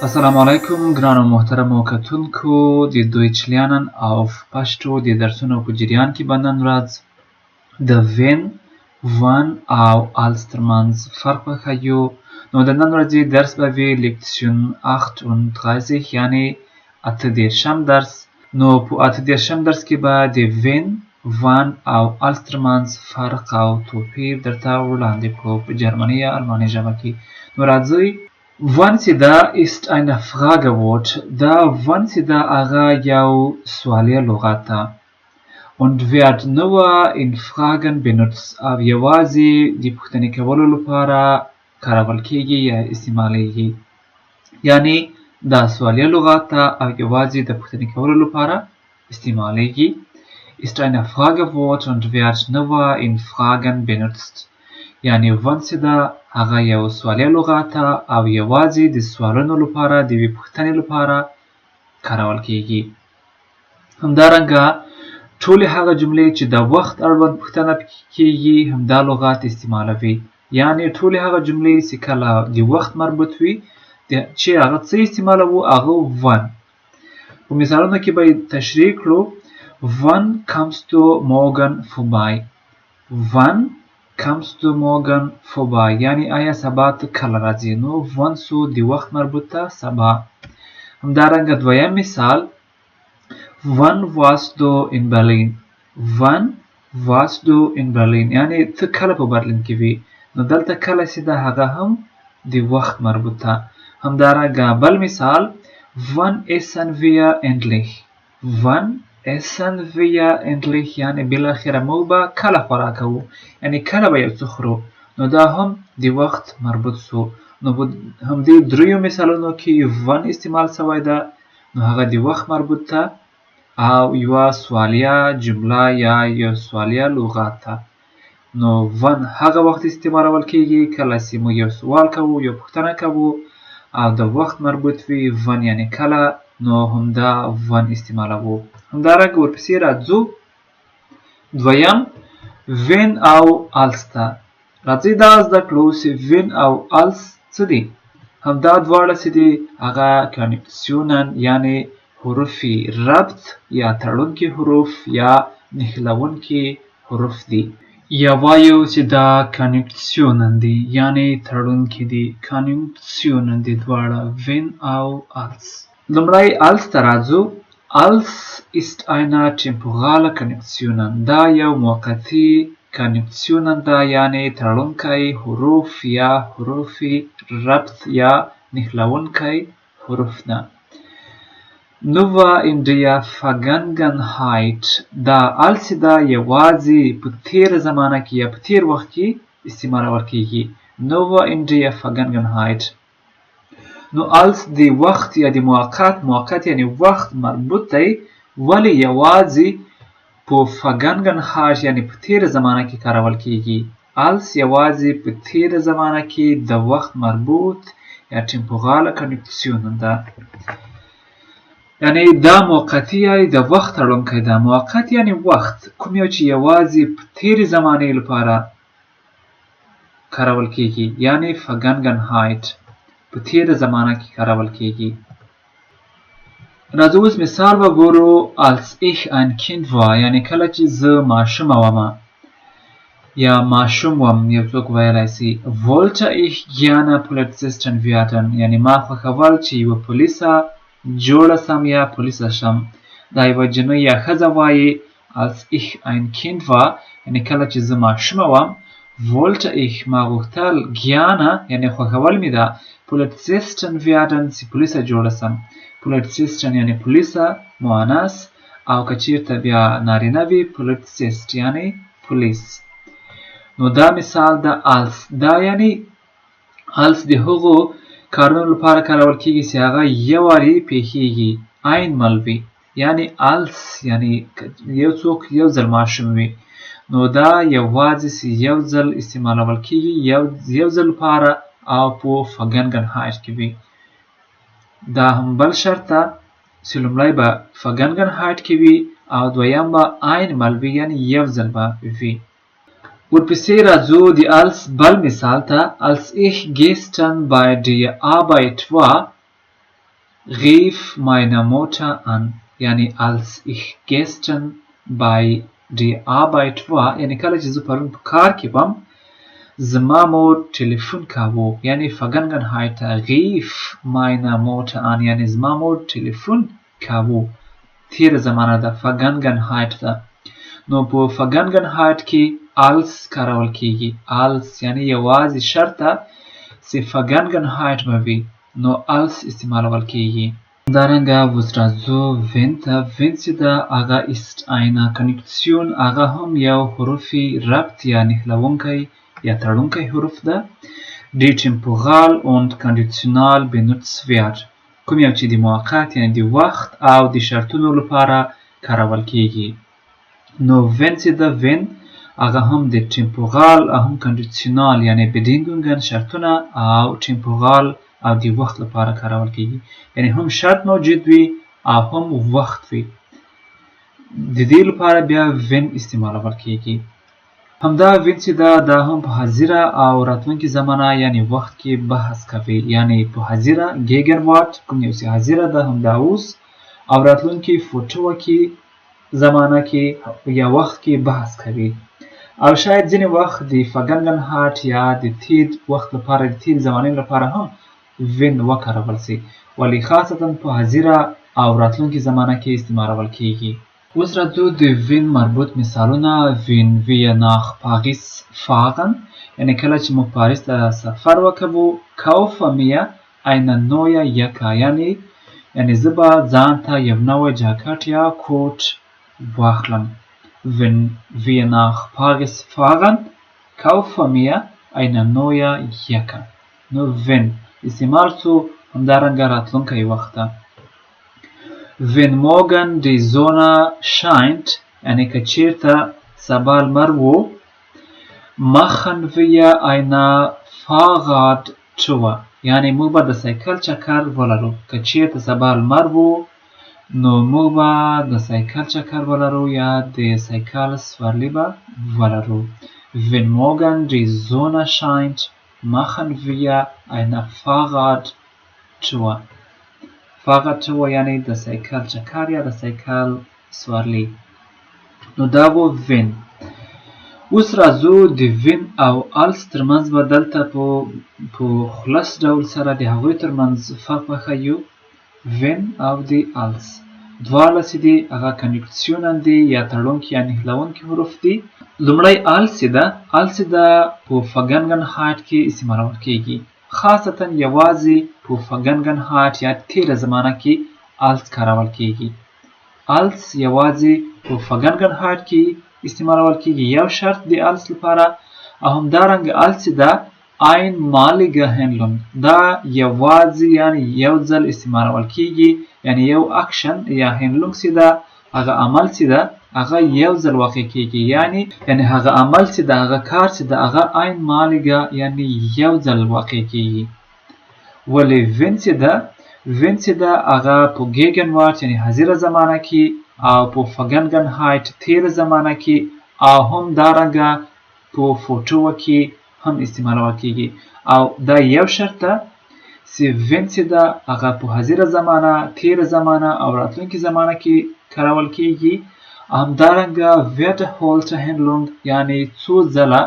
السلام علیکم ګرانو محترمو کتونکو د دویچ لرنن auf پښتو د درسونو په جریان کې به نن ورځ د wenn wann او als ترمنځ فرق وښیو. نو د نن ورځې درس به وي لیکسیون 38 یعنی 38 درس. نو په 38 درس کې به د wenn wann او als ترمنځ فرق او توپیر درته وړاندې کوو په جرمني یا الماني ژبه کې. نو راځئ. Wann sie da ist ein Fragewort. Da wann sie da aga jau سوالیه لغت ده und wird nur in Fragen benutzt. او یوازې د پوښتنې کولو لپاره کارول کیږي یا استعمالیږي. یعنی دا سوالیه لغت ده او یوازې د پوښتنې کولو لپاره استعمالیږي. Ist ein Fragewort und wird nur in Fragen benutzt. یعنی wann sie da هغه یو سوالیه لغت ده او یوازې د سوالونو لپاره د یوې پوښتنې لپاره کارول کیږي. همدارنګه ټولې هغه جملې چې د وخت اړوند پوښتنه کیږي همدا لغت استعمالوي. یعنی ټولې هغه جملې چې کله د وخت مربوط وي چې هغه څه استعمالوو هغه wann. په مثالونو کې به تشریح کړو. Wann kommst du morgen vorbei? Wann kommst du morgen vorbei؟ یعنی آیا سبا ته کله راځې؟ نو wann سو د وخت مربوط ده سبا. همدارنګه دویم مثال Wann warst du in Berlin? Wann warst du in Berlin؟ یعنی ته کله په برلین کې وې؟ نو دلته کله چې ده هغه هم د وخت مربوط ده. همدارنګه بل مثال Wann essen wir endlich؟ Wann essen wir endlich؟ یعنی بالاخره موږ به کله خوراک کوو؟ یعنی کله به یو څه خورو؟ نو دا هم د وخت مربوط سو. نو همدې دریو مثالونو کې wann استعمال شوی ده نو هغه د وخت مربوط ده او یوه سوالیه جمله یا یو سوالیه لغت ده. نو wann هغه وخت استعمالول کیږي کله چې موږ یو سوال کوو یو پوښتنه کوو او د وخت مربوط وي wann یعنی کله نو همدا wann استعمالوو. همدارنګه ورپسې راځو دویم wenn او als ته. راځئ دا زده کړو چې wenn او als څه دي. همدا دواړه چې دي هغه کنیکسیونن یعنی حروف ربط یا تړونکي حروف یا نښلونکي حروف دي. یا وایو چې دا کنیکسیونن دي یعنی تړونکي دي. کنیکسیونن دي دواړه wenn او als. لومړی als ته راځو. Als ist eine temporale Konjunktion. دا یو موقتی کنیکسیون ده یعنی تړونکی حروف یا حروف ربط یا نښلونکی حروف ده. Nur in der Vergangenheit. دا als ده یوازې په تیر زمانه کې یا په تیر وخت کې استعمالول کیږي. Nur in der Vergangenheit. نو als د وخت یا د موقت یعنی وخت مربوط دی ولی یوازې په Vergangenheit یعنی په تیر زمانه کې کارول کیږي. als یوازې په تیر زمانه کې د وخت مربوط یا temporale Konjunktion ده. یعنی دا موقتی یعنی د وخت تړونکی ده. موقت یعنی وخت کوم یو چې یوازې په تیر زمانه لپاره کارول کیږي یعنی Vergangenheit په تیر زمانه کې کارول کیږي. راځو اوس مثال وګورو. als ich ein Kind war یعنی کله چې زه ماشوم وم یا ماشوم وم یو څوک ویلی سي wollte ich gerne Polizistin werden یعنی ما خوښول چې یوه پولیسه جوړه سم یا پولیسه شم. دا یوه جنۍ یا ښځه وایي als ich ein Kind war یعنی کله چې زه ماشوم وم wollte ich ما غوښتل gerne یعنی خوښول مې ده Polizistin werden چې پولیسه جوړه سم. Polizistin یعنی پولیسه مؤنث او که چیرته بیا نارینه وي Polizist یعنی پولیس. نو دا مثال ده als. دا یعنی als د هغو کارونو لپاره کارول کیږي چې هغه یو وارې پیښیږي einmal وي. یعنی als یعنی یو څوک یو ځل ماشوم وي نو دا یوازې چې یو ځل استعمالول کیږي یو ځل لپاره او په Vergangenheit کې وي. دا هم بل شرط ده چې لومړی به Vergangenheit کې وي او دویم به einmal وي یعنی یو ځل به وي. ورپسې راځو د als بل مثال ته. als ich gestern bei der Arbeit war rief meine Mutter an یعنی als ich gestern bei die Arbeit war یعنی کله چې زه پرون په کار کې وم زما مور ټلیفون کاوه یعنی Vergangenheit rief meine Mutter an یعنی زما مور ټلیفون کاوه تیره زمانه ده Vergangenheit ده نو په Vergangenheit کې als کارول کیږي als یعنی یوازې شرط ده چې Vergangenheit به وي نو als استعمالول کیږي Daranga Wusrazu Winter Winzida Aga ist eine Konjunktion Aga هم یو حروفی ربط یا نهلونکی یا تړونکی حروف ده die temporal und conditional benutzt wird کوم یو چې د موقت یعنی د وخت او د شرطونو لپاره کارول کیږي نو Winzida Win Aga هم د temporal او هم conditional یعنی Bedingungen شرطونه او temporal او د وخت لپاره کارول کیږي یعنی هم شرط موجود وي او هم وخت وي د دې لپاره بیا وین استعمالول کیږي همدا وین چې دا هم په حاضره او راتلونکي زمانه یعنی وخت کې بحث کوي یعنی په حاضره gegenwart کوم یو چې حاضره ده هم دا اوس او راتلونکي فوټو کې زمانه کې یا وخت کې بحث کوي او شاید ځینې وخت د Vergangenheit یا د تیر وخت لپاره د تیر زمانه لپاره هم وین وکارول سي ولی خاصتا په حاضره او راتلونکي زمانه کې استعمالول کیږي اوس راځو د وین مربوط مثالونه وین wir nach Paris fahren یعنی کله چې موږ پاریس ته سفر وکړو kaufe mir eine neue Jacke یعنی زه به ځان ته یو نوی جاکټ یا کوټ واخلم wenn wir nach Paris fahren kaufe mir eine neue Jacke نو wenn استعمال سو همدارنګه راتلونکی وخت ده wenn morgen die Sonne scheint یعنی که چیرته سبا لمر وو machen wir eine Fahrradtour یعنی موږ به د سایکل چکر ولرو که چیرته سبا لمر وو نو موږ به د سایکل چکر ولرو یا د سایکل سورلی به ولرو wenn morgen die Sonne scheint machen wir eine Fahrradtour. Fahrradtour یعنی د سایکل چکر یا د سایکل سورلی نو دا و وین اوس راځو د وین او als ترمنځ به دلته په خلاص ډول سره د هغوی ترمنځ فرق وښیو وین او د als دواړه چې دي هغه کنجکسیونن دي یا تړونکي یا نښلونکي حروف دي لومړی als ده په Vergangenheit کې استعمالول کیږي خاصتا یوازې په Vergangenheit یا تیره زمانه کې als کارول کیږي als یوازې په Vergangenheit کې استعمالول کیږي یو شرط د als لپاره او همدارنګه als ده einmalige Handlung دا یوازې یعنی یو ځل استعمالول کیږي یعنی یو اکشن یا Handlung چې ده هغه عمل چې ده هغه یو ځل واقع کیږي یعنی هغه عمل چې ده هغه کار چې ده هغه einmalige یعنی یو ځل واقع کیږي ولی wenn چې ده هغه په Gegenwart یعنی حاضره زمانه کې او په Vergangenheit تیره زمانه کې او هم دارنګه په فوټو کې هم استعمالول کیږي او دا یو شرط ده چې wenn چې ده هغه په حاضره زمانه تیره زمانه او راتلونکي زمانه کې کارول کیږي همدارنګه wiederholte Handlung یعنی څو ځله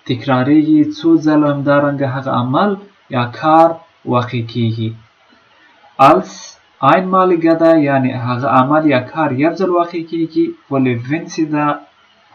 تکراریږي څو ځله همدارنګه هغه عمل یا کار واقع کیږي als einmalige ده یعنی هغه عمل یا کار یو ځل واقع کیږي ولی wenn چې ده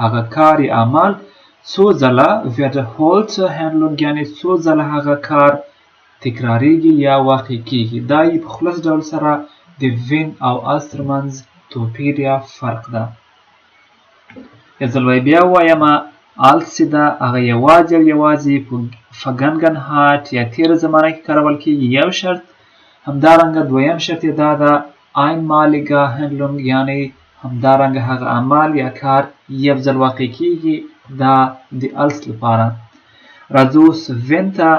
هغه کار یا عمل څو ځله wiederholte Handlung یعنی څو ځله هغه کار تکراریږي یا واقع کیږي دا یې په خلاص ډول سره د when او als ترمنځ توپیر یا فرق ده یو ځل بیا وایم als ده هغه یوازې په Vergangenheit یا تیره زمانه کې کارول کیږي یو شرط همدارنګه دویم شرط یې دا ده einmalige Handlung یعنی همدارنګه هغه عمل یا کار یو ځل واقع کیږي دا د als لپاره راځو wenn ته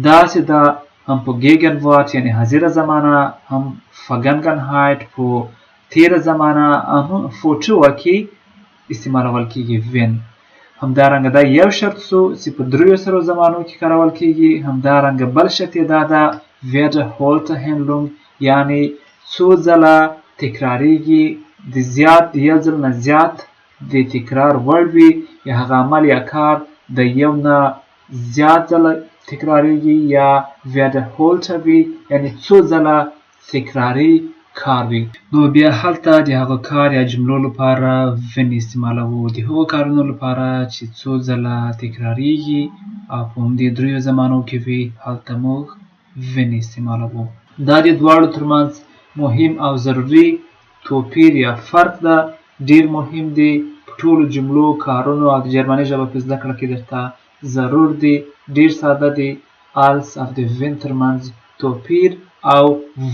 داسې ده هم په Gegenwart یعنی حاضره زمانه هم Vergangenheit په تیره زمانه هم فوټو کې استعمالول کیږي when همدارنګه دا یو شرط سو چې په دریو سره زمانو کې کارول کیږي همدارنګه بل شرط دا ده wiederholte Handlung یعنی څو ځله تکراریږي د زیات د یو ځل نه زیات د تکرار وړ وي یا هغه عمل یا کار د یو نه زیات ځله تکراریږي یا wiederholte وي یعنی څو ځله تکراري کار وي. نو بیا هلته د هغه کار یا جملو لپاره when استعمالوو. د هغو کارونو لپاره چې څو ځله تکراریږي او په همدې دریو زمانو کې وي هلته موږ when استعمالوو. دا د دواړو ترمنځ مهم او ضروري توپیر یا فرق ده. ډیر مهم دی په ټولو جملو کارونو او د جرمني ژبه په زده کړه کې درته ضرور دی. ډیر ساده دی. als او د when ترمنځ توپیر او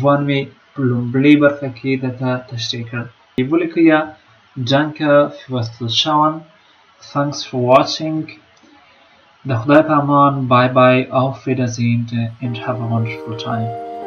wann مې په لومړۍ برخه کې درته تشریح کړ. ولیکئ یا danke fürs Zuschauen. Thanks for watching. د خدای په امان. Bye bye. Auf Wiedersehen and have a wonderful time.